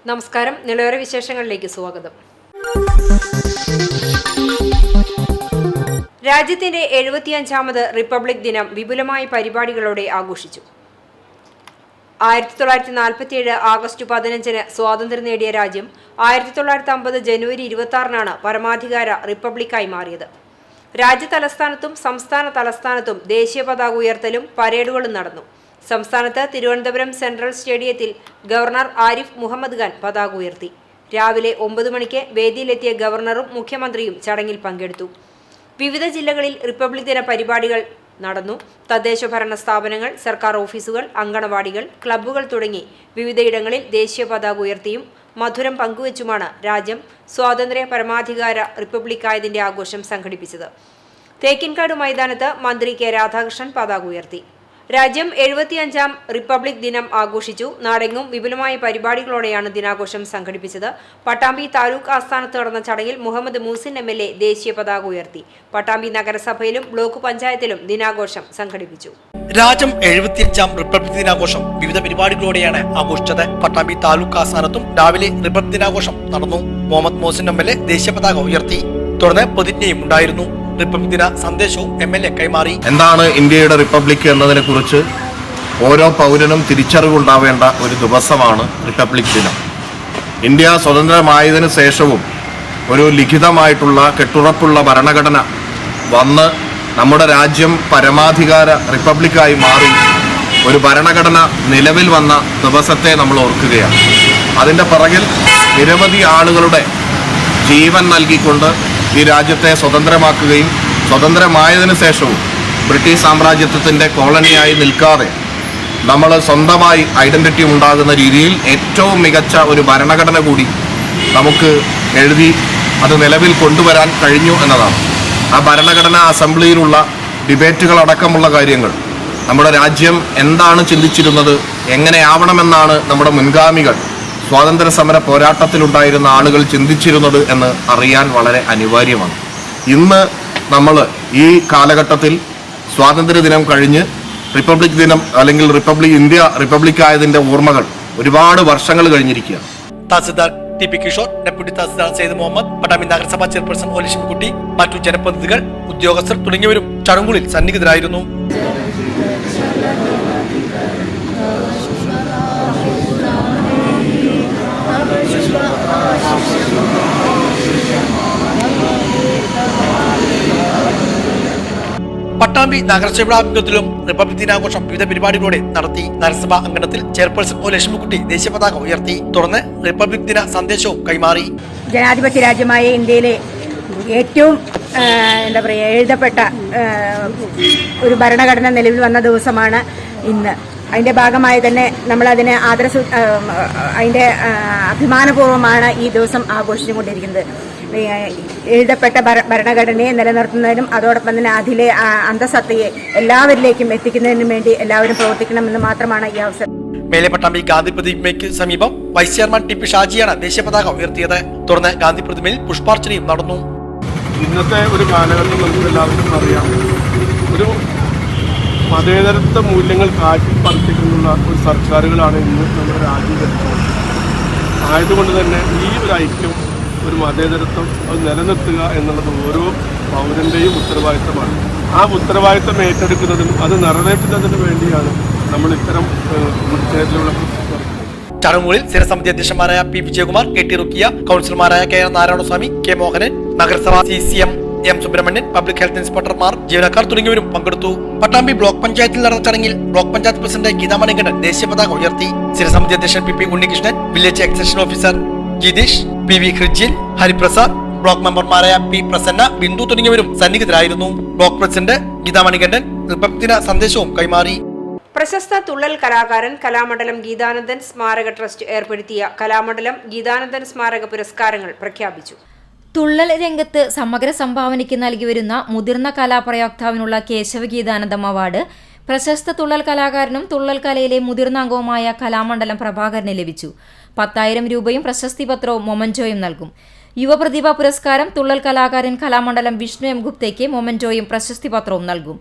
നമസ്കാരം. നിലവര വിശേഷങ്ങളിലേക്ക് സ്വാഗതം. രാജ്യത്തിന്റെ 75ാമത് റിപ്പബ്ലിക് ദിനം വിപുലമായ പരിപാടികളോടെ ആഘോഷിച്ചു. 1947 ആഗസ്റ്റ് 15 സ്വാതന്ത്ര്യം നേടിയ രാജ്യം 1950 ജനുവരി 26 പരമാധികാര റിപ്പബ്ലിക്കായി മാറിയത്. രാജ്യ തലസ്ഥാനത്തും സംസ്ഥാന തലസ്ഥാനത്തും ദേശീയ പതാക ഉയർത്തലും പരേഡുകളും നടന്നു. സംസ്ഥാനത്ത് തിരുവനന്തപുരം സെൻട്രൽ സ്റ്റേഡിയത്തിൽ ഗവർണർ ആരിഫ് മുഹമ്മദ് ഖാൻ പതാക ഉയർത്തി. രാവിലെ 9 മണിക്ക് വേദിയിലെത്തിയ ഗവർണറും മുഖ്യമന്ത്രിയും ചടങ്ങിൽ പങ്കെടുത്തു. വിവിധ ജില്ലകളിൽ റിപ്പബ്ലിക് ദിന പരിപാടികൾ നടന്നു. തദ്ദേശ ഭരണ സ്ഥാപനങ്ങൾ, സർക്കാർ ഓഫീസുകൾ, അങ്കണവാടികൾ, ക്ലബ്ബുകൾ തുടങ്ങി വിവിധയിടങ്ങളിൽ ദേശീയ പതാക ഉയർത്തിയും മധുരം പങ്കുവച്ചുമാണ് രാജ്യം സ്വാതന്ത്ര്യ പരമാധികാര റിപ്പബ്ലിക്കായതിന്റെ ആഘോഷം സംഘടിപ്പിച്ചത്. തേക്കിൻകാട് മൈതാനത്ത് മന്ത്രി കെ രാധാകൃഷ്ണൻ പതാക ഉയർത്തി. രാജ്യം 75ാം റിപ്പബ്ലിക് ദിനം ആഘോഷിച്ചു. നാടെങ്ങും വിപുലമായ പരിപാടികളോടെയാണ് ദിനാഘോഷം സംഘടിപ്പിച്ചത്. പട്ടാമ്പി താലൂക്ക് ആസ്ഥാനത്ത് നടന്ന ചടങ്ങിൽ മുഹമ്മദ് മൂസിൻ MLA ദേശീയ പതാക ഉയർത്തി. പട്ടാമ്പി നഗരസഭയിലും ബ്ലോക്ക് പഞ്ചായത്തിലും ദിനാഘോഷം സംഘടിപ്പിച്ചു. രാജ്യം 75ാം റിപ്പബ്ലിക് ദിനാഘോഷം വിവിധ പരിപാടികളോടെയാണ് ആഘോഷിച്ചത്. പട്ടാമ്പി താലൂക്ക് ആസ്ഥാനത്തും രാവിലെ റിപ്പബ്ലിക് ദിനാഘോഷം നടന്നു. മുഹമ്മദ് മൂസിൻ MLA ദേശീയ പതാക ഉയർത്തി. തുടർന്ന് പ്രതിജ്ഞയും ഉണ്ടായിരുന്നു. റിപ്പബ്ലിക് ദിന സന്ദേശവും MLA കൈമാറി. എന്താണ് ഇന്ത്യയുടെ റിപ്പബ്ലിക് എന്നതിനെ കുറിച്ച് ഓരോ പൗരനും തിരിച്ചറിവുണ്ടാവേണ്ട ഒരു ദിവസമാണ് റിപ്പബ്ലിക് ദിനം. ഇന്ത്യ സ്വതന്ത്രമായതിനു ശേഷവും ഒരു ലിഖിതമായിട്ടുള്ള കെട്ടുറപ്പുള്ള ഭരണഘടന വന്ന് നമ്മുടെ രാജ്യം പരമാധികാര റിപ്പബ്ലിക്കായി മാറി ഒരു ഭരണഘടന നിലവിൽ വന്ന ദിവസത്തെ നമ്മൾ ഓർക്കുകയാണ്. അതിൻ്റെ പിറകിൽ നിരവധി ആളുകളുടെ ജീവൻ നൽകിക്കൊണ്ട് ഈ രാജ്യത്തെ സ്വതന്ത്രമാക്കുകയും സ്വതന്ത്രമായതിനു ശേഷവും ബ്രിട്ടീഷ് സാമ്രാജ്യത്വത്തിൻ്റെ കോളനിയായി നിൽക്കാതെ നമ്മൾ സ്വന്തമായി ഐഡൻറ്റിറ്റി ഉണ്ടാകുന്ന രീതിയിൽ ഏറ്റവും മികച്ച ഒരു ഭരണഘടന കൂടി നമുക്ക് എഴുതി അത് നിലവിൽ കൊണ്ടുവരാൻ കഴിഞ്ഞു എന്നതാണ്. ആ ഭരണഘടനാ അസംബ്ലിയിലുള്ള ഡിബേറ്റുകളടക്കമുള്ള കാര്യങ്ങൾ നമ്മുടെ രാജ്യം എന്താണ് ചിന്തിച്ചിരുന്നത്, എങ്ങനെയാവണമെന്നാണ് നമ്മുടെ മുൻഗാമികൾ സ്വാതന്ത്ര്യ സമര പോരാട്ടത്തിലുണ്ടായിരുന്ന ആളുകൾ ചിന്തിച്ചിരുന്നത് എന്ന് അറിയാൻ വളരെ അനിവാര്യമാണ്. ഇന്ന് നമ്മൾ ഈ കാലഘട്ടത്തിൽ സ്വാതന്ത്ര്യദിനം കഴിഞ്ഞ് റിപ്പബ്ലിക് ദിനം അല്ലെങ്കിൽ ഇന്ത്യ റിപ്പബ്ലിക്കായതിൻ്റെ ഓർമ്മകൾ ഒരുപാട് വർഷങ്ങൾ കഴിഞ്ഞിരിക്കുകയാണ്. തഹസിൽദാർ TP കിഷോർ, ഡെപ്യൂട്ടി തഹസിൽദാർ സെയ്ദ് മുഹമ്മദ്, പട്ടാമ്പി നഗരസഭാ ചെയർപേഴ്സൺ ഒലിഷിംകുട്ടി, മറ്റു ജനപ്രതിനിധികൾ, ഉദ്യോഗസ്ഥർ തുടങ്ങിയവരും ചടങ്ങുകളിൽ സന്നിഹിതരായിരുന്നു. പട്ടാമ്പി നഗരസഭാംഗത്തിലും റിപ്പബ്ലിക് ദിനാഘോഷം വിവിധ പരിപാടികളോടെ നടത്തി. നഗരസഭാ അങ്കണത്തിൽ ചെയർപേഴ്സൺ ഒലിഷിംകുട്ടി ദേശീയ പതാക ഉയർത്തി. തുടർന്ന് റിപ്പബ്ലിക് ദിന സന്ദേശവും കൈമാറി. ജനാധിപത്യ രാജ്യമായ ഇന്ത്യയിലെ ഏറ്റവും എഴുതപ്പെട്ട ഒരു ഭരണഘടന നിലവിൽ വന്ന ദിവസമാണ് ഇന്ന്. അതിൻ്റെ ഭാഗമായി തന്നെ നമ്മളതിനെ അതിൻ്റെ അഭിമാനപൂർവ്വമാണ് ഈ ദിവസം ആഘോഷിച്ചുകൊണ്ടിരിക്കുന്നത്. എഴുതപ്പെട്ട ഭരണഘടനയെ നിലനിർത്തുന്നതിനും അതോടൊപ്പം തന്നെ അതിലെ അന്തസത്തയെ എല്ലാവരിലേക്കും എത്തിക്കുന്നതിനും വേണ്ടി എല്ലാവരും പ്രവർത്തിക്കണമെന്ന് മാത്രമാണ് ഈ അവസരം. മേലെ പട്ടാമ്പി ഗാന്ധി പ്രതിമയ്ക്ക് സമീപം വൈസ് ചെയർമാൻ TP ഷാജിയാണ് ദേശീയ പതാക ഉയർത്തിയത്. തുടർന്ന് ഗാന്ധി പ്രതിമയിൽ പുഷ്പാർച്ചനയും നടന്നു. ഇന്നത്തെ ഒരു കാലഘട്ടം നമുക്ക് എല്ലാവർക്കും അറിയാം. ഒരു മതേതരത്വ മൂല്യങ്ങൾ കാറ്റിപ്പറിച്ചിട്ടുള്ള ഒരു സർക്കാരുകളാണ് ഇന്ന് നമ്മുടെ രാജ്യം ഭരിക്കുന്നത്. ആയതുകൊണ്ട് തന്നെ ഈ ഒരു ഐക്യം, ഒരു മതേതരത്വം അത് നിലനിർത്തുക എന്നുള്ളത് ഓരോ പൗരൻ്റെയും ഉത്തരവാദിത്തമാണ്. ആ ഉത്തരവാദിത്തം ഏറ്റെടുക്കുന്നതിനും അത് നിറവേറ്റുന്നതിന് വേണ്ടിയാണ് നമ്മൾ ഇത്തരം പ്രതിഷേധത്തിലുള്ള ചടങ്ങുകളിൽ സ്ഥിരസമിതി അധ്യക്ഷന്മാരായ P വിജയകുമാർ, KT റുക്കിയ, കൗൺസിലർമാരായ KR നാരായണസ്വാമി, K മോഹനൻ, നഗരസഭ CCM M Subrahmanyan, public health ഇൻസ്പെക്ടർമാർ, ജീവനക്കാർ തുടങ്ങിയവരും പങ്കെടുത്തു. പട്ടാമ്പി ബ്ലോക്ക് പഞ്ചായത്തിൽ നടന്ന ചടങ്ങിൽ ബ്ലോക്ക് പഞ്ചായത്ത് പ്രസിഡന്റ് ഗീതാ മണികണ്ഠൻ ദേശീയ പതാക ഉയർത്തി. സ്ഥിരസമിതി അധ്യക്ഷൻ PP Unnikrishnan, village extension officer Jitheesh, PV Hrijil, Hariprasad, block മെമ്പർമാരായ P പ്രസന്ന, ബിന്ദു തുടങ്ങിയവരും സന്നിഹിതരായിരുന്നു. Block president Geetha Manikandan republic ദിന സന്ദേശവും കൈമാറി. പ്രശസ്ത തുള്ളൽ കലാകാരൻ കലാമണ്ഡലം ഗീതാനന്ദൻ സ്മാരക ട്രസ്റ്റ് ഏർപ്പെടുത്തിയ കലാമണ്ഡലം ഗീതാനന്ദൻ സ്മാരക പുരസ്കാരങ്ങൾ പ്രഖ്യാപിച്ചു. തുള്ളൽ രംഗത്ത് സമഗ്ര സംഭാവനയ്ക്ക് നൽകി വരുന്ന മുതിർന്ന കലാപ്രയോക്താവിനുള്ള കേശവഗീതാനന്ദം അവാർഡ് പ്രശസ്ത തുള്ളൽ കലാകാരനും തുള്ളൽ കലയിലെ മുതിർന്ന അംഗവുമായ കലാമണ്ഡലം പ്രഭാകരന് ലഭിച്ചു. 10,000 രൂപയും പ്രശസ്തി പത്രവും മൊമന്റോയും നൽകും. യുവപ്രതിഭാ പുരസ്കാരം തുള്ളൽ കലാകാരൻ കലാമണ്ഡലം വിഷ്ണു എം ഗുപ്തയ്ക്ക് മൊമന്റോയും പ്രശസ്തി പത്രവും നൽകും.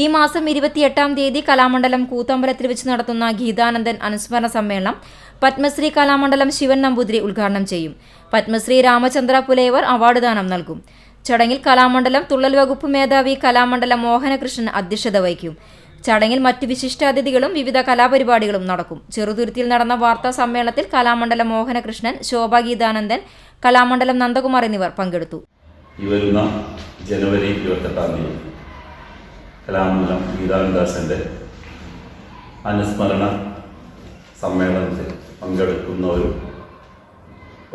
ഈ മാസം 28-ാം തീയതി കലാമണ്ഡലം കൂത്തമ്പലത്തിൽ വെച്ച് നടത്തുന്ന ഗീതാനന്ദൻ അനുസ്മരണ സമ്മേളനം പത്മശ്രീ കലാമണ്ഡലം ശിവൻ നമ്പൂതിരി ഉദ്ഘാടനം ചെയ്യും. പത്മശ്രീ രാമചന്ദ്ര പുലയവർ അവാർഡ് ദാനം നൽകും. ചടങ്ങിൽ കലാമണ്ഡലം തുള്ളൽ വകുപ്പ് മേധാവി കലാമണ്ഡലം മോഹനകൃഷ്ണൻ അധ്യക്ഷത വഹിക്കും. ചടങ്ങിൽ മറ്റു വിശിഷ്ടാതിഥികളും വിവിധ കലാപരിപാടികളും നടക്കും. ചെറുതുരുത്തിയിൽ നടന്ന വാർത്താ സമ്മേളനത്തിൽ കലാമണ്ഡലം മോഹനകൃഷ്ണൻ, ശോഭ ഗീതാനന്ദൻ, കലാമണ്ഡലം നന്ദകുമാർ എന്നിവർ പങ്കെടുത്തു. ഈ വരുന്ന ജനുവരി 28-ാം തീയതി കലാമണ്ഡലം ഗീതാനന്ദാസന്റെ അനുസ്മരണ സമ്മേളനത്തിൽ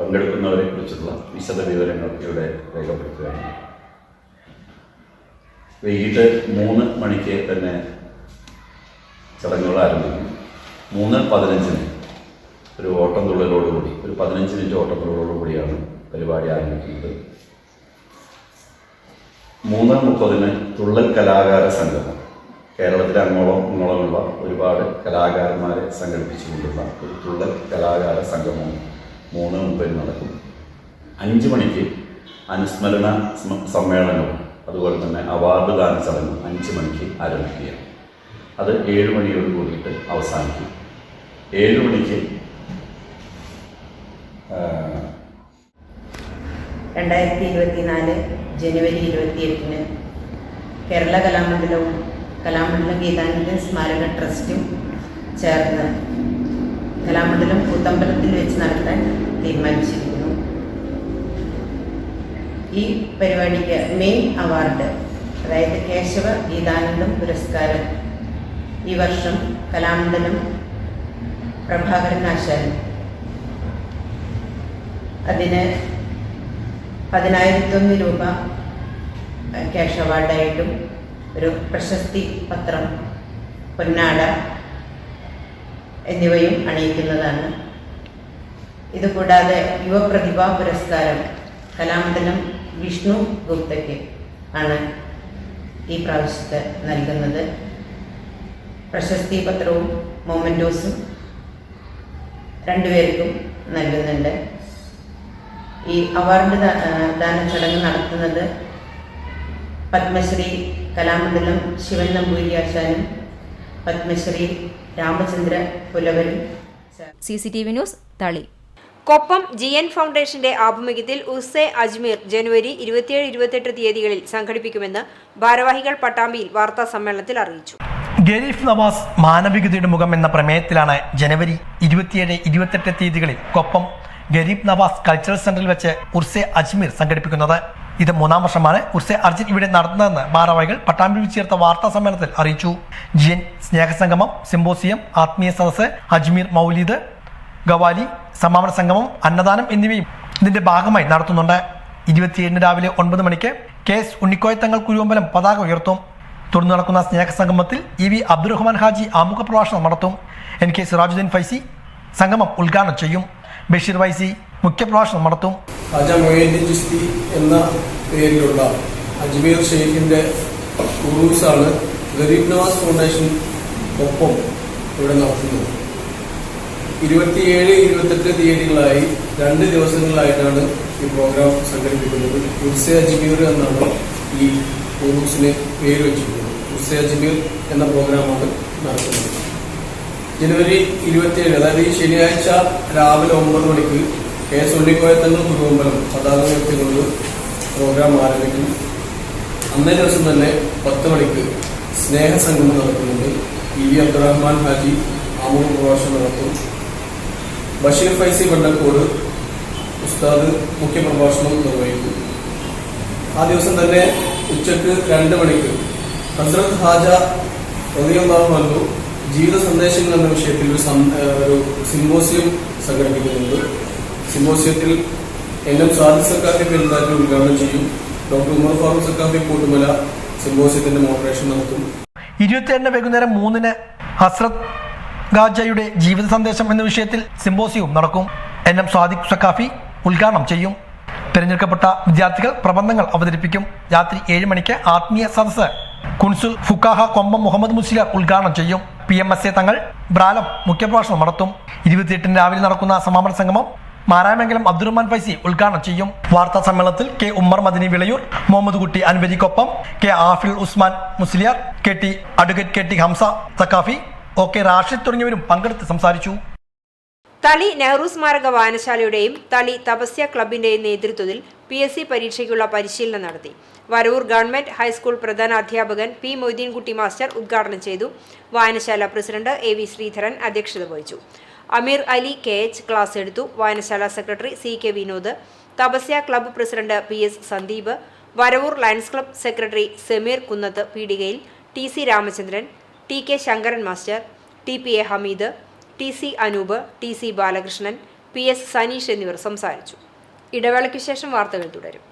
പങ്കെടുക്കുന്നവരെ കുറിച്ചുള്ള വിശദ വിവരങ്ങൾ ഇവിടെ രേഖപ്പെടുത്തുകയാണ്. വൈകിട്ട് 3 മണിക്ക് തന്നെ ചടങ്ങുകൾ ആരംഭിക്കും. 3:15 ഒരു ഓട്ടം തുള്ളലോടുകൂടി, ഒരു 15 മിനിറ്റ് ഓട്ടം തുള്ളലോടുകൂടിയാണ് പരിപാടി ആരംഭിക്കുന്നത്. 3:30 തുള്ളൽ കലാകാര സംഗമം. കേരളത്തിലെ അങ്ങോളമുള്ള ഒരുപാട് കലാകാരന്മാരെ സംഘടിപ്പിച്ചുകൊണ്ടുള്ള ഒരു തുള്ളൽ കലാകാര സംഗമം 3:30 നടക്കും. 5 മണിക്ക് അനുസ്മരണ സമ്മേളനവും അതുപോലെ തന്നെ അവാർഡ് ദാന ചടങ്ങും 5 മണിക്ക് ആരംഭിക്കുകയാണ്. അത് 7 മണിയോട് കൂടിയിട്ട് അവസാനിക്കും. 7 മണിക്ക് 2024 ജനുവരി 28-ന് കേരള കലാമണ്ഡലവും കലാമണ്ഡലം ഗീതാനന്ദൻ സ്മാരക ട്രസ്റ്റും ചേർന്ന് കലാമണ്ഡലം കൂത്തമ്പലത്തിൽ വെച്ച് നടത്താൻ തീരുമാനിച്ചിരിക്കുന്നു. ഈ പരിപാടിക്ക് മെയിൻ അവാർഡ്, അതായത് കേശവ ഗീതാനന്ദം പുരസ്കാരം, ഈ വർഷം കലാമണ്ഡലം പ്രഭാകരൻ ആശാൻ. അതിന് 10,001 രൂപ ക്യാഷ് അവാർഡായിട്ടും ഒരു പ്രശസ്തി പത്രം, പൊന്നാട എന്നിവയും അണിയിക്കുന്നതാണ്. ഇതുകൂടാതെ യുവപ്രതിഭാ പുരസ്കാരം കലാമണ്ഡലം വിഷ്ണു ഗുപ്തയ്ക്ക് ആണ് ഈ പ്രാവശ്യത്തെ നൽകുന്നത്. പ്രശസ്തി പത്രവും മൊമന്റോസും 2 പേർക്കും നൽകുന്നുണ്ട്. ഈ അവാർഡ് ദാന ചടങ്ങ് നടത്തുന്നത് പത്മശ്രീ കലാമണ്ഡലം ശിവൻ നമ്പൂതിരി ആശാനും പത്മശ്രീ രാമചന്ദ്ര പുലവരും. CCTV ന്യൂസ്, തളി. കൊപ്പം GN ഫൗണ്ടേഷന്റെ ആഭിമുഖ്യത്തിൽ ഉർസെ അജ്മീർ ജനുവരി 27-28 തീയതികളിൽ സംഘടിപ്പിക്കുമെന്ന് ഭാരവാഹികൾ പട്ടാമ്പിയിൽ വാർത്താ സമ്മേളനത്തിൽ അറിയിച്ചു. ഗരീഫ് നവാസ് മാനവികതയുടെ മുഖം എന്ന പ്രമേയത്തിലാണ് ജനുവരി 27-28 തീയതികളിൽ കൊപ്പം ഗരീബ് നവാസ് കൾച്ചറൽ സെന്ററിൽ വെച്ച് ഉർസെ അജ്മീർ സംഘടിപ്പിക്കുന്നത്. ഇത് 3-ാം വർഷമാണ് ഉർസെ അർജിൻ ഇവിടെ നടത്തുന്നതെന്ന് ഭാരവാഹികൾ പട്ടാമ്പിയിൽ ചേർത്ത വാർത്താ സമ്മേളനത്തിൽ അറിയിച്ചു. GN സ്നേഹസംഗമം, സിംബോസിയം, ആത്മീയ സദസ്സ്, അജ്മീർ മൗലീദ്, ഗവാലി, സമാപന സംഗമം, അന്നദാനം എന്നിവയും ഇതിന്റെ ഭാഗമായി നടത്തുന്നുണ്ട്. 27 രാവിലെ 9 മണിക്ക് KS ഉണ്ണിക്കോയത്തങ്ങൾ കുരുവമ്പലം പതാക ഉയർത്തും. തുടർന്ന് നടക്കുന്ന സ്നേഹസംഗമത്തിൽ EV അബ്ദുറഹ്മാൻ ഹാജി ആമുഖ പ്രഭാഷണം നടത്തും. NK സിറാജുദ്ദീൻ ഫൈസി സംഗമം ഉദ്ഘാടനം ചെയ്യും. ബഷീർ വൈസി മുഖ്യപ്രഭാഷണം നടത്തും. ഖാജ മൊയ്നുദ്ദീൻ ചിശ്തി എന്ന പേരിലുള്ള അജ്മീർ ഷെയ്ഖിന്റെ ഉറൂസാണ് ഗരീബ് നവാസ് ഫൗണ്ടേഷൻ ഒപ്പം ഇവിടെ നടത്തുന്നത്. 27-28 തീയതികളായി 2 ദിവസങ്ങളിലായിട്ടാണ് ഈ പ്രോഗ്രാം സംഘടിപ്പിക്കുന്നത്. ഉർസെ അജ്മീർ എന്നാണ് ഈ ഉറൂസിന് പേര് വെച്ചിട്ടുള്ളത്. ഉർസെ അജ്മീർ എന്ന പ്രോഗ്രാമാണ് നടത്തുന്നത്. ജനുവരി 27, അതായത് ഈ ശനിയാഴ്ച രാവിലെ 9 മണിക്ക് KS ഉണ്ണിക്കോയത്തങ്ങൾ കുരുവമ്പലം പതാക ഉയർത്തിക്കൊണ്ട് പ്രോഗ്രാം ആരംഭിക്കും. അന്നേ ദിവസം തന്നെ 10 മണിക്ക് സ്നേഹസംഗമം നടത്തുന്നുണ്ട്. EV അബ്ദുറഹ്മാൻ ഹാജി ആമുഖ പ്രഭാഷണം നടത്തും. ബഷീർ ഫൈസി വെള്ളക്കോട് ഉസ്താദ് മുഖ്യപ്രഭാഷണം നിർവഹിക്കും. ആ ദിവസം തന്നെ ഉച്ചക്ക് 2 മണിക്ക് ഹസ്രത്ത് ഹാജ റളിയല്ലാഹു അൻഹു ജീവിത സന്ദേശങ്ങൾ എന്ന വിഷയത്തിൽ ഒരു സിംബോസിയം സംഘടിപ്പിക്കുന്നുണ്ട്. സിംബോസിയത്തിൽ NM സാദിഖ് സക്കാഫി പെരുന്നാറ്റി ഉദ്ഘാടനം ചെയ്യും. ഡോക്ടർ ഉമർ ഫാറൂഖ് സക്കാഫി കൂട്ടുമല സിംബോസിയത്തിന്റെ മോഡറേഷൻ നടത്തും. 27 വൈകുന്നേരം 3-ന് ഹസ്രത്ത് ഖാജയുടെ ജീവിത സന്ദേശം എന്ന വിഷയത്തിൽ സിംബോസിയവും നടക്കും. NM സാദിഖ് സക്കാഫി ഉദ്ഘാടനം ചെയ്യും. തിരഞ്ഞെടുക്കപ്പെട്ട വിദ്യാർത്ഥികൾ പ്രബന്ധങ്ങൾ അവതരിപ്പിക്കും. രാത്രി 7 മണിക്ക് ആത്മീയ സദസ്സ് കുൻസുൽ ഫുക്കാഹ കൊമ്പം മുഹമ്മദ് മുസ്ലിയാർ ഉദ്ഘാടനം ചെയ്യും. PMSA തങ്ങൾ ബ്രാലം മുഖ്യപ്രഭാഷണം നടത്തും. 28 രാവിലെ നടക്കുന്ന സമാപന സംഗമം മാരാമംഗലം അബ്ദുറഹ്മാൻ ഫൈസി ഉദ്ഘാടനം ചെയ്യും. വാർത്താ സമ്മേളനത്തിൽ K ഉമ്മർ മദനി വിളയൂർ, മുഹമ്മദ് കുട്ടി അൻവരിക്കൊപ്പം K Afil Usman Musliyar, advocate KT Hamza Saqafi, OK Rashid തുടങ്ങിയവരും പങ്കെടുത്ത് സംസാരിച്ചു. തളി നെഹ്റു സ്മാരക വായനശാലയുടെയും തളി തപസ്യ ക്ലബിന്റെയും നേതൃത്വത്തിൽ PSC പരീക്ഷയ്ക്കുള്ള പരിശീലനം നടത്തി. വരവൂർ ഗവൺമെന്റ് ഹൈസ്കൂൾ പ്രധാന അധ്യാപകൻ P മൊയ്തീൻകുട്ടി മാസ്റ്റർ ഉദ്ഘാടനം ചെയ്തു. വായനശാല പ്രസിഡന്റ് AV ശ്രീധരൻ അധ്യക്ഷത വഹിച്ചു. അമീർ അലി KH ക്ലാസ് എടുത്തു. വായനശാല secretary CK Vinod, Thapasya club president PS Sandeep, Varavoor Lions club secretary Sameer Kunnath പീടികയിൽ, TC Ramachandran, TK Sankaran master, TPA Hameed, TC Anoop, TC Balakrishnan, PS Saneesh എന്നിവർ സംസാരിച്ചു. ഇടവേളയ്ക്ക് ശേഷം വാർത്തകൾ തുടരും.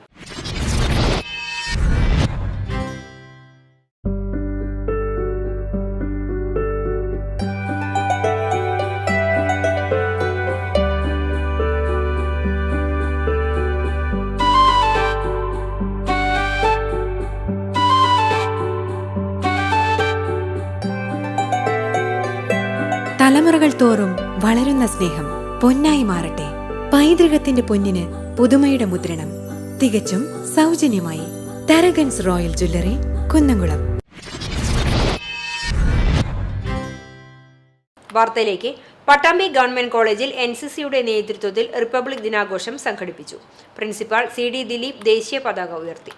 തലമുറകൾ തോറും വളരുന്ന സ്നേഹം പൊന്നായി മാറട്ടെ. പൈതൃകത്തിന്റെ പൊന്നിന് പുതുമയുടെ മുദ്രണം തികച്ചും സൗജന്യമായി. Tharakans royal jewellery, Kunnamkulam. വാർത്തയിലേക്ക്. പട്ടാമ്പി ഗവൺമെന്റ് കോളേജിൽ NCCയുടെ നേതൃത്വത്തിൽ റിപ്പബ്ലിക് ദിനാഘോഷം സംഘടിപ്പിച്ചു. പ്രിൻസിപ്പാൾ CD ദിലീപ് ദേശീയ പതാക ഉയർത്തി.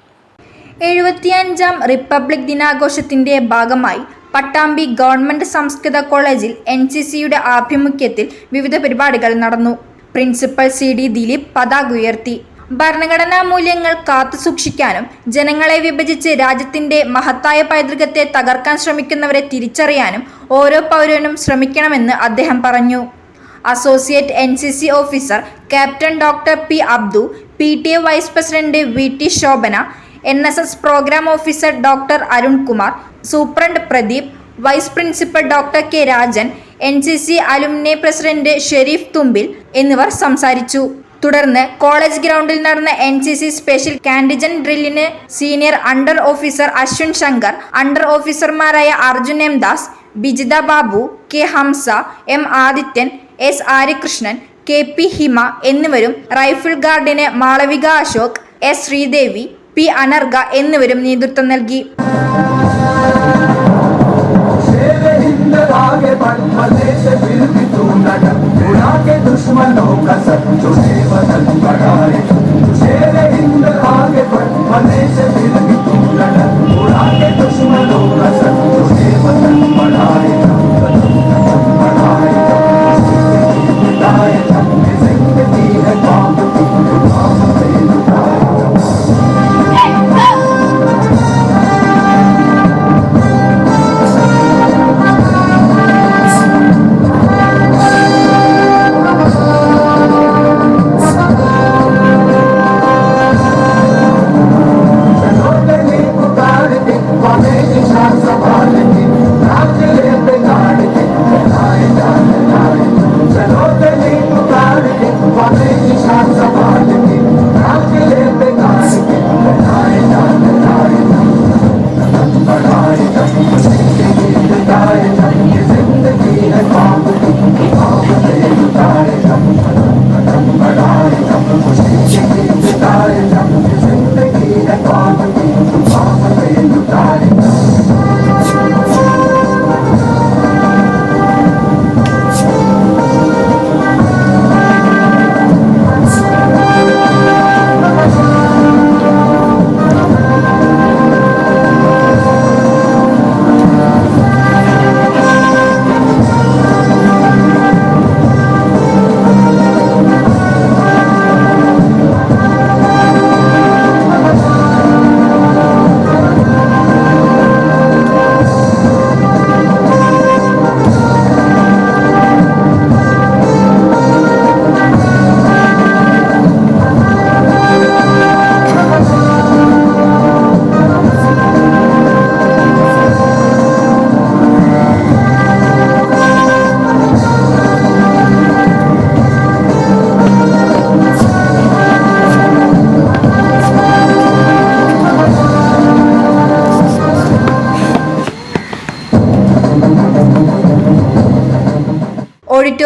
75ാം റിപ്പബ്ലിക് ദിനാഘോഷത്തിന്റെ ഭാഗമായി പട്ടാമ്പി ഗവൺമെന്റ് സംസ്കൃത കോളേജിൽ NCCയുടെ ആഭിമുഖ്യത്തിൽ വിവിധ പരിപാടികൾ നടന്നു. പ്രിൻസിപ്പൽ CD ദിലീപ് പതാക ഉയർത്തി. ഭരണഘടനാ മൂല്യങ്ങൾ കാത്തുസൂക്ഷിക്കാനും ജനങ്ങളെ വിഭജിച്ച് രാജ്യത്തിന്റെ മഹത്തായ പൈതൃകത്തെ തകർക്കാൻ ശ്രമിക്കുന്നവരെ തിരിച്ചറിയാനും ഓരോ പൗരനും ശ്രമിക്കണമെന്ന് അദ്ദേഹം പറഞ്ഞു. Associate NCC officer captain doctor P Abdu, PTA vice president VT Shobhana, NSS programme officer doctor Arunkumar, superintendent Pradeep, vice principal doctor K Rajan, NCC alumni president Sharif Thumbil എന്നിവർ സംസാരിച്ചു. തുടർന്ന് കോളേജ് ഗ്രൗണ്ടിൽ നടന്ന NCC സ്പെഷ്യൽ കാൻഡിജൻ ഡ്രില്ലിന് senior under officer Ashwin Shankar, under ഓഫീസർമാരായ Arjun M Das, Bijitha Babu, K Hamza, M Adithyan, S ആര്യകൃഷ്ണൻ, KP Hima എന്നിവരും rifle ഗാർഡിന് Malavika Ashok, S Sreedevi, P Anargha എന്നിവരും നേതൃത്വം നൽകി.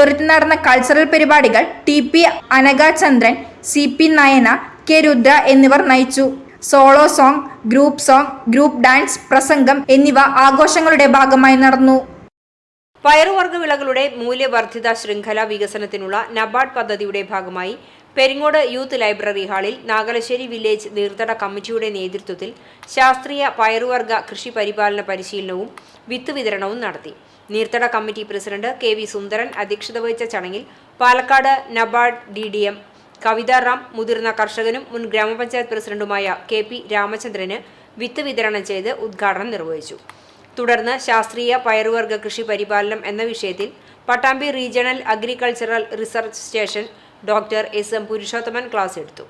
ഓഡിറ്റോറിയത്തിൽ നടന്ന കൾച്ചറൽ പരിപാടികൾ TP. Anaghachandran, CP. Nayana, K. Rudra എന്നിവർ നയിച്ചു. സോളോ സോങ്, ഗ്രൂപ്പ് ഡാൻസ്, പ്രസംഗം എന്നിവ ആഘോഷങ്ങളുടെ ഭാഗമായി നടന്നു. പയറുവർഗ്ഗ വിളകളുടെ മൂല്യവർദ്ധിത ശൃംഖല വികസനത്തിനുള്ള നബാർഡ് പദ്ധതിയുടെ ഭാഗമായി പെരിങ്ങോട് യൂത്ത് ലൈബ്രറി ഹാളിൽ നാഗലശ്ശേരി വില്ലേജ് നീർത്തട കമ്മിറ്റിയുടെ നേതൃത്വത്തിൽ ശാസ്ത്രീയ പയറുവർഗ്ഗ കൃഷി പരിപാലന പരിശീലനവും വിത്ത് വിതരണവും നടത്തി. നീർത്തട കമ്മിറ്റി പ്രസിഡന്റ് കെ.വി. സുന്ദരൻ അധ്യക്ഷത വഹിച്ച ചടങ്ങിൽ പാലക്കാട് നബാർഡ് DDM കവിതാറാം, മുതിർന്ന കർഷകനും മുൻ ഗ്രാമപഞ്ചായത്ത് പ്രസിഡന്റുമായ കെ.പി. രാമചന്ദ്രന് വിത്ത് വിതരണം ചെയ്ത് ഉദ്ഘാടനം നിർവഹിച്ചു. തുടർന്ന് ശാസ്ത്രീയ പയറുവർഗ്ഗ കൃഷി പരിപാലനം എന്ന വിഷയത്തിൽ Pattambi regional agricultural research station doctor S.M. Purushothaman class എടുത്തു.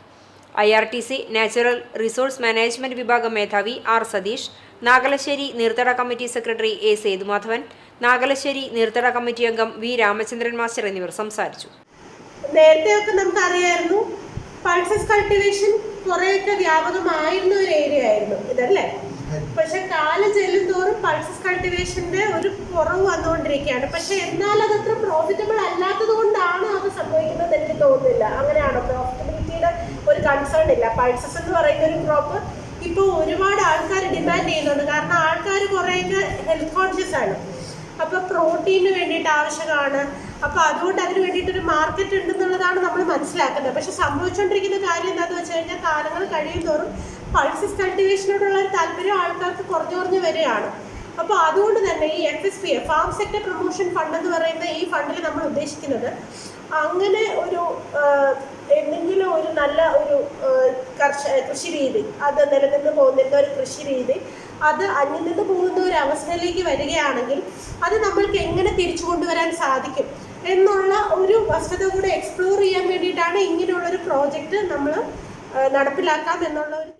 IRTC നാച്ചുറൽ റിസോഴ്സ് മാനേജ്മെന്റ് വിഭാഗം മേധാവി R. സതീഷ്, നാഗലശ്ശേരി നീർത്തട committee secretary A. Sethumadhavan, Nagalassery നീർത്തട കമ്മിറ്റി അംഗം V. രാമചന്ദ്രൻ മാസ്റ്റർ എന്നിവർ സംസാരിച്ചു. നേരത്തെയൊക്കെ നമുക്കറിയായിരുന്നു പൾസസ് കൾട്ടിവേഷൻ കുറേയൊക്കെ വ്യാപകമായിരുന്ന ഒരു ഏരിയ ആയിരുന്നു ഇതല്ലേ. പക്ഷെ കാലം ചെല്ലും തോറും പൾസസ് കൾട്ടിവേഷന്റെ ഒരു കുറവ് വന്നുകൊണ്ടിരിക്കുകയാണ്. പക്ഷെ എന്നാൽ അതത്ര പ്രോഫിറ്റബിൾ അല്ലാത്തത് കൊണ്ടാണ് അത് സംഭവിക്കുന്നത് എനിക്ക് തോന്നുന്നില്ല. അങ്ങനെയാണോ? പ്രോഫിറ്റബിലിറ്റിയുടെ ഒരു കൺസേൺ ഇല്ല. പൾസസ് എന്ന് പറയുന്ന ഒരു ക്രോപ്പ് ഇപ്പോൾ ഒരുപാട് ആൾക്കാർ ഡിമാൻഡ് ചെയ്യുന്നുണ്ട്. കാരണം ആൾക്കാർ കുറേയൊക്കെ ഹെൽത്ത് കോൺഷ്യസ് ആണ്. അപ്പോൾ പ്രോട്ടീന് വേണ്ടിയിട്ട് ആവശ്യമാണ്. അപ്പോൾ അതുകൊണ്ട് അതിന് വേണ്ടിയിട്ടൊരു മാർക്കറ്റ് ഉണ്ടെന്നുള്ളതാണ് നമ്മൾ മനസ്സിലാക്കുന്നത്. പക്ഷെ സംഭവിച്ചുകൊണ്ടിരിക്കുന്ന കാര്യം എന്താണെന്ന് വെച്ച് കഴിഞ്ഞാൽ കാലങ്ങൾ കഴിയും തോറും പൾസസ് കൾട്ടിവേഷനോടുള്ള ഒരു താല്പര്യം ആൾക്കാർക്ക് കുറഞ്ഞു വരികയാണ്. അപ്പോൾ അതുകൊണ്ട് തന്നെ ഈ FSPF farm sector promotion fund എന്ന് പറയുന്ന ഈ ഫണ്ടിൽ നമ്മൾ ഉദ്ദേശിക്കുന്നത് അങ്ങനെ ഒരു എന്തെങ്കിലും ഒരു നല്ല ഒരു കൃഷി രീതി, അത് നിലനിന്ന് പോകുന്ന ഒരു കൃഷി രീതി അത് അന്യം നിന്ന് പോകുന്ന ഒരു അവസ്ഥയിലേക്ക് വരികയാണെങ്കിൽ അത് നമ്മൾക്ക് എങ്ങനെ തിരിച്ചു കൊണ്ടുവരാൻ സാധിക്കും എന്നുള്ള ഒരു വസ്തുത കൂടെ എക്സ്പ്ലോർ ചെയ്യാൻ വേണ്ടിയിട്ടാണ് ഇങ്ങനെയുള്ളൊരു പ്രോജക്റ്റ് നമ്മൾ നടപ്പിലാക്കാം എന്നുള്ള ഒരു.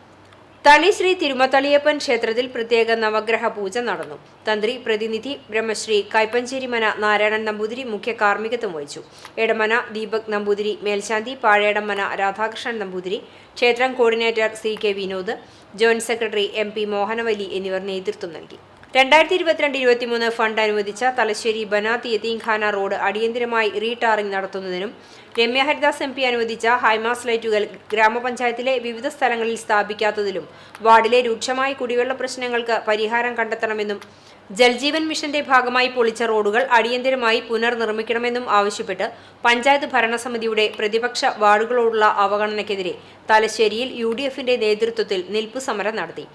തളി ശ്രീ തിരുമത്തളിയപ്പൻ ക്ഷേത്രത്തിൽ പ്രത്യേക നവഗ്രഹ പൂജ നടന്നു. തന്ത്രി പ്രതിനിധി ബ്രഹ്മശ്രീ കൈപ്പഞ്ചേരിമന നാരായണൻ നമ്പൂതിരി മുഖ്യ കാർമ്മികത്വം വഹിച്ചു. എടമന ദീപക് നമ്പൂതിരി മേൽശാന്തി, പാഴേടമന രാധാകൃഷ്ണൻ നമ്പൂതിരി, ക്ഷേത്രം coordinator C.K. Vinod, joint secretary MP Mohanavalli എന്നിവർ നേതൃത്വം നൽകി. 2022-23 ഫണ്ട് അനുവദിച്ച തലശ്ശേരി ബനാത്ത് യതീംഖാന റോഡ് അടിയന്തരമായി റീടാറിംഗ് നടത്തുന്നതിനും രമ്യ ഹരിദാസ് MP അനുവദിച്ച ഹൈമാസ് ലൈറ്റുകൾ ഗ്രാമപഞ്ചായത്തിലെ വിവിധ സ്ഥലങ്ങളിൽ സ്ഥാപിക്കാത്തതിലും വാർഡിലെ രൂക്ഷമായ കുടിവെള്ള പ്രശ്നങ്ങൾക്ക് പരിഹാരം കണ്ടെത്തണമെന്നും ജൽജീവൻ മിഷന്റെ ഭാഗമായി പൊളിച്ച റോഡുകൾ അടിയന്തരമായി പുനർനിർമ്മിക്കണമെന്നും ആവശ്യപ്പെട്ട് പഞ്ചായത്ത് ഭരണസമിതിയുടെ പ്രതിപക്ഷ വാർഡുകളോടുള്ള അവഗണനയ്ക്കെതിരെ തലശ്ശേരിയിൽ UDFന്റെ നേതൃത്വത്തിൽ നിൽപ്പ് സമരം നടത്തി.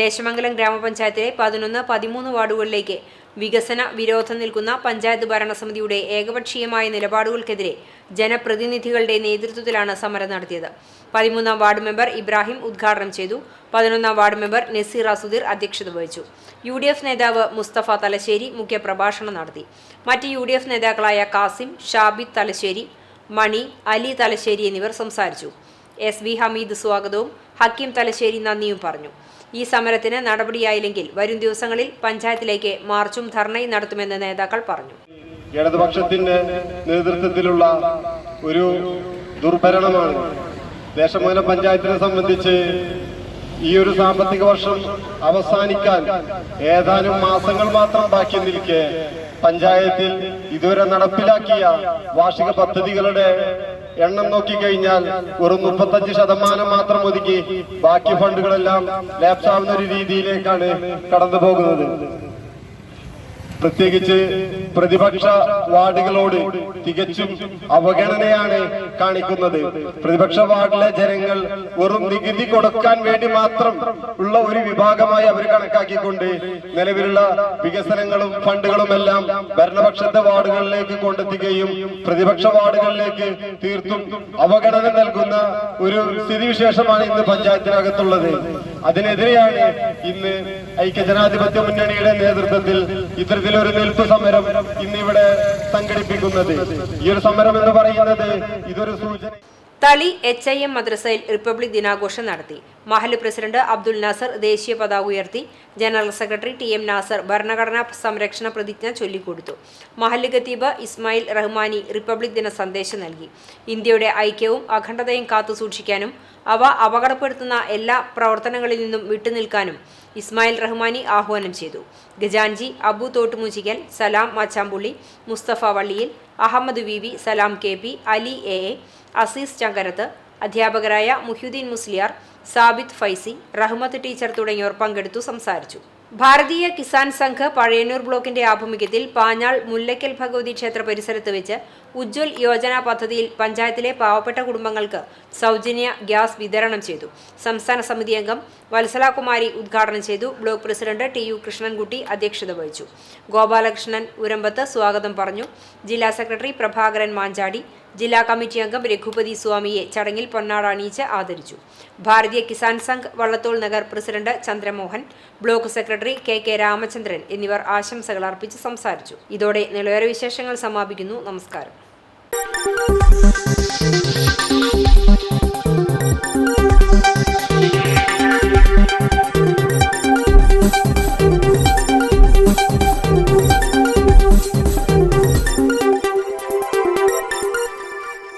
ദേശമംഗലം ഗ്രാമപഞ്ചായത്തിലെ 11, 13 വാർഡുകളിലേക്ക് വികസന വിരോധം നിൽക്കുന്ന പഞ്ചായത്ത് ഭരണസമിതിയുടെ ഏകപക്ഷീയമായ നിലപാടുകൾക്കെതിരെ ജനപ്രതിനിധികളുടെ നേതൃത്വത്തിലാണ് സമരം നടത്തിയത്. 13ാം വാർഡ് മെമ്പർ ഇബ്രാഹിം ഉദ്ഘാടനം ചെയ്തു. 11ാം വാർഡ് മെമ്പർ നസീർ അസുദീർ അധ്യക്ഷത വഹിച്ചു. UDF നേതാവ് മുസ്തഫ തലശ്ശേരി മുഖ്യപ്രഭാഷണം നടത്തി. മറ്റ് UDF നേതാക്കളായ കാസിം, ഷാബിദ് തലശ്ശേരി, മണി, അലി തലശ്ശേരി എന്നിവർ സംസാരിച്ചു. SV ഹമീദ് സ്വാഗതവും ഹക്കീം തലശ്ശേരി നന്ദിയും പറഞ്ഞു. ഈ സമരത്തിന് നടപടിയായില്ലെങ്കിൽ വരും ദിവസങ്ങളിൽ പഞ്ചായത്തിലേക്ക് മാർച്ചും ധർണയും നടത്തുമെന്ന് നേതാക്കൾ പറഞ്ഞു. ഇടതുപക്ഷത്തിന്റെ നേതൃത്വത്തിലുള്ള ഒരു ദുർഭരണമാണ് ദേശമംഗലം പഞ്ചായത്തിനെ സംബന്ധിച്ച്. ഈ ഒരു സാമ്പത്തിക വർഷം അവസാനിക്കാൻ ഏതാനും മാസങ്ങൾ മാത്രം ബാക്കി നിൽക്കെ പഞ്ചായത്തിൽ ഇതുവരെ നടപ്പിലാക്കിയ വാർഷിക പദ്ധതികളുടെ എണ്ണം നോക്കിക്കഴിഞ്ഞാൽ വെറും 35% മാത്രം ഒതുക്കി ബാക്കി ഫണ്ടുകളെല്ലാം ലാപ്സ് ആവുന്ന ഒരു രീതിയിലേക്കാണ് കടന്നു പോകുന്നത്. പ്രത്യേകിച്ച് പ്രതിപക്ഷ വാർഡുകളോട് തികച്ചും അവഗണനയാണ് കാണിക്കുന്നത്. പ്രതിപക്ഷ വാർഡിലെ ജനങ്ങൾ വെറും നികുതി കൊടുക്കാൻ വേണ്ടി മാത്രം ഉള്ള ഒരു വിഭാഗമായി അവർ കണക്കാക്കിക്കൊണ്ട് നിലവിലുള്ള വികസനങ്ങളും ഫണ്ടുകളും എല്ലാം ഭരണപക്ഷത്തെ വാർഡുകളിലേക്ക് കൊണ്ടെത്തുകയും പ്രതിപക്ഷ വാർഡുകളിലേക്ക് തീർത്തും അവഗണന നൽകുന്ന ഒരു സ്ഥിതിവിശേഷമാണ് ഇന്ന് പഞ്ചായത്തിനകത്തുള്ളത്. അതിനെതിരെയാണ് ഇന്ന് ഐക്യജനാധിപത്യ മുന്നണിയുടെ നേതൃത്വത്തിൽ ഇത്തരത്തിലൊരു നിൽപ്പ് സമരം ഇന്നിവിടെ സംഘടിപ്പിക്കുന്നത്. ഈ ഒരു സമരം എന്ന് പറയുന്നത് ഇതൊരു സൂചന. തളി HIM മദ്രസയിൽ റിപ്പബ്ലിക് ദിനാഘോഷം നടത്തി. മഹല്ല് പ്രസിഡന്റ് അബ്ദുൽ നാസർ ദേശീയ പതാക ഉയർത്തി. ജനറൽ സെക്രട്ടറി TM നാസർ ഭരണഘടനാ സംരക്ഷണ പ്രതിജ്ഞ ചൊല്ലിക്കൊടുത്തു. മഹല്ല് ഖത്തീബ് ഇസ്മായിൽ റഹ്മാനി റിപ്പബ്ലിക് ദിന സന്ദേശം നൽകി. ഇന്ത്യയുടെ ഐക്യവും അഖണ്ഡതയും കാത്തുസൂക്ഷിക്കാനും അവ അപകടപ്പെടുത്തുന്ന എല്ലാ പ്രവർത്തനങ്ങളിൽ നിന്നും വിട്ടുനിൽക്കാനും ഇസ്മായിൽ റഹ്മാനി ആഹ്വാനം ചെയ്തു. ഗജാൻജി, അബു തോട്ടുമുച്ചിക്കൽ, സലാം മച്ചാമ്പുള്ളി, മുസ്തഫ വള്ളിയിൽ, അഹമ്മദ് VV, സലാം KP, അലി AA, അസീസ് ചങ്കരത്ത്, അധ്യാപകരായ മുഹ്യുദ്ദീൻ മുസ്ലിയാർ, സാബിത്ത് ഫൈസി, റഹ്മത്ത് ടീച്ചർ തുടങ്ങിയവർ പങ്കെടുത്തു സംസാരിച്ചു. ഭാരതീയ കിസാൻ സംഘ് പഴയന്നൂർ ബ്ലോക്കിന്റെ ആഭിമുഖ്യത്തിൽ പാഞ്ഞാൾ മുല്ലയ്ക്കൽ ഭഗവതി ക്ഷേത്ര പരിസരത്ത് വെച്ച് ഉജ്ജ്വൽ യോജന പദ്ധതിയിൽ പഞ്ചായത്തിലെ പാവപ്പെട്ട കുടുംബങ്ങൾക്ക് സൗജന്യ ഗ്യാസ് വിതരണം ചെയ്തു. സംസ്ഥാന സമിതി അംഗം വത്സലകുമാരി ഉദ്ഘാടനം ചെയ്തു. ബ്ലോക്ക് പ്രസിഡന്റ് TU കൃഷ്ണൻകുട്ടി അധ്യക്ഷത വഹിച്ചു. ഗോപാലകൃഷ്ണൻ ഉരമ്പത്ത് സ്വാഗതം പറഞ്ഞു. ജില്ലാ സെക്രട്ടറി പ്രഭാകരൻ മാഞ്ചാടി, ജില്ലാ കമ്മിറ്റി അംഗം രഘുപതി സ്വാമിയെ ചടങ്ങിൽ പൊന്നാട അണിയിച്ച് ആദരിച്ചു. Bharatiya Kisan Sangh Vallathol Nagar president Chandramohan, block secretary KK Ramachandran എന്നിവർ ആശംസകൾ അർപ്പിച്ച് സംസാരിച്ചു. ഇതോടെ നിലവര വിശേഷങ്ങൾ സമാപിക്കുന്നു. നമസ്കാരം.